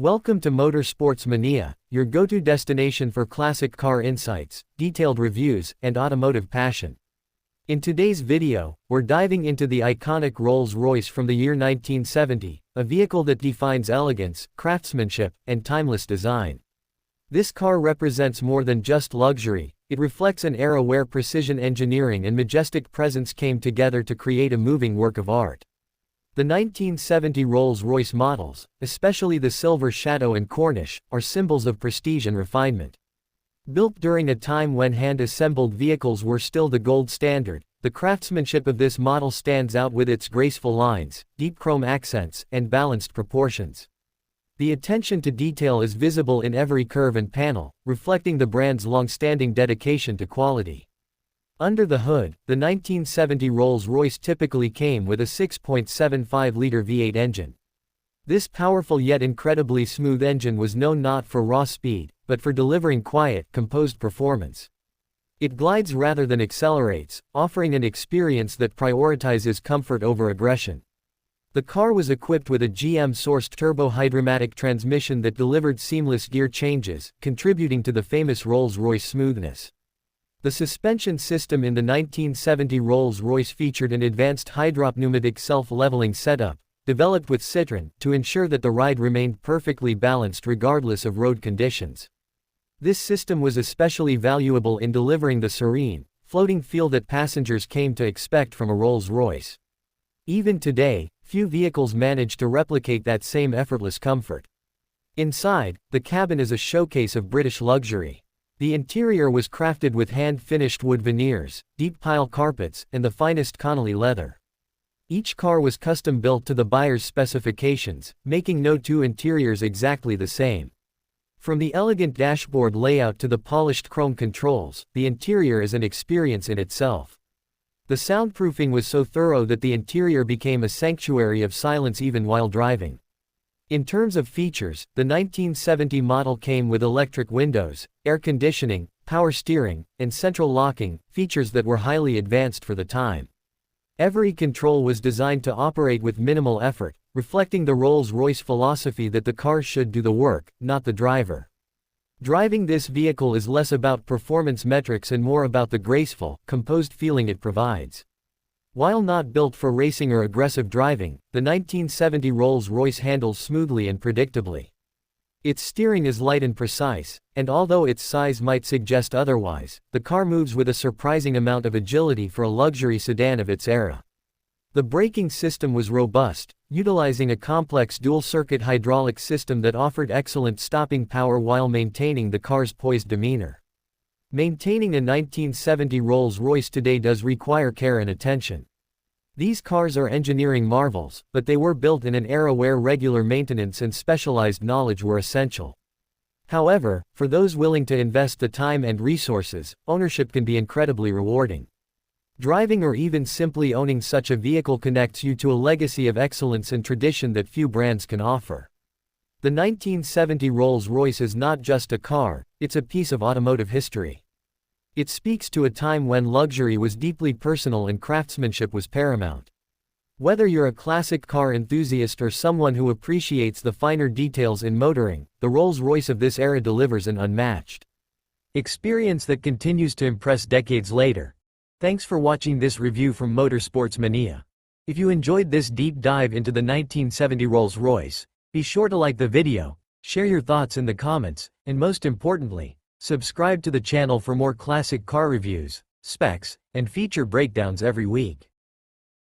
Welcome to Motorsports Mania, your go-to destination for classic car insights, detailed reviews, and automotive passion. In today's video, we're diving into the iconic Rolls Royce from the year 1970, a vehicle that defines elegance, craftsmanship, and timeless design. This car represents more than just luxury, it reflects an era where precision engineering and majestic presence came together to create a moving work of art. The 1970 Rolls-Royce models, especially the Silver Shadow and Corniche, are symbols of prestige and refinement. Built during a time when hand-assembled vehicles were still the gold standard, the craftsmanship of this model stands out with its graceful lines, deep chrome accents, and balanced proportions. The attention to detail is visible in every curve and panel, reflecting the brand's long-standing dedication to quality. Under the hood, the 1970 Rolls-Royce typically came with a 6.75-liter V8 engine. This powerful yet incredibly smooth engine was known not for raw speed, but for delivering quiet, composed performance. It glides rather than accelerates, offering an experience that prioritizes comfort over aggression. The car was equipped with a GM-sourced turbo-hydromatic transmission that delivered seamless gear changes, contributing to the famous Rolls-Royce smoothness. The suspension system in the 1970 Rolls-Royce featured an advanced hydropneumatic self-leveling setup, developed with Citroën, to ensure that the ride remained perfectly balanced regardless of road conditions. This system was especially valuable in delivering the serene, floating feel that passengers came to expect from a Rolls-Royce. Even today, few vehicles manage to replicate that same effortless comfort. Inside, the cabin is a showcase of British luxury. The interior was crafted with hand-finished wood veneers, deep pile carpets, and the finest Connolly leather. Each car was custom-built to the buyer's specifications, making no two interiors exactly the same. From the elegant dashboard layout to the polished chrome controls, the interior is an experience in itself. The soundproofing was so thorough that the interior became a sanctuary of silence even while driving. In terms of features, the 1970 model came with electric windows, air conditioning, power steering, and central locking, features that were highly advanced for the time. Every control was designed to operate with minimal effort, reflecting the Rolls-Royce philosophy that the car should do the work, not the driver. Driving this vehicle is less about performance metrics and more about the graceful, composed feeling it provides. While not built for racing or aggressive driving, the 1970 Rolls-Royce handles smoothly and predictably. Its steering is light and precise, and although its size might suggest otherwise, the car moves with a surprising amount of agility for a luxury sedan of its era. The braking system was robust, utilizing a complex dual-circuit hydraulic system that offered excellent stopping power while maintaining the car's poised demeanor. Maintaining a 1970 Rolls-Royce today does require care and attention. These cars are engineering marvels, but they were built in an era where regular maintenance and specialized knowledge were essential. However, for those willing to invest the time and resources, ownership can be incredibly rewarding. Driving or even simply owning such a vehicle connects you to a legacy of excellence and tradition that few brands can offer. The 1970 Rolls-Royce is not just a car, it's a piece of automotive history. It speaks to a time when luxury was deeply personal and craftsmanship was paramount. Whether you're a classic car enthusiast or someone who appreciates the finer details in motoring, the Rolls-Royce of this era delivers an unmatched experience that continues to impress decades later. Thanks for watching this review from Motorsports Mania. If you enjoyed this deep dive into the 1970 Rolls-Royce, be sure to like the video, share your thoughts in the comments, and most importantly, subscribe to the channel for more classic car reviews, specs, and feature breakdowns every week.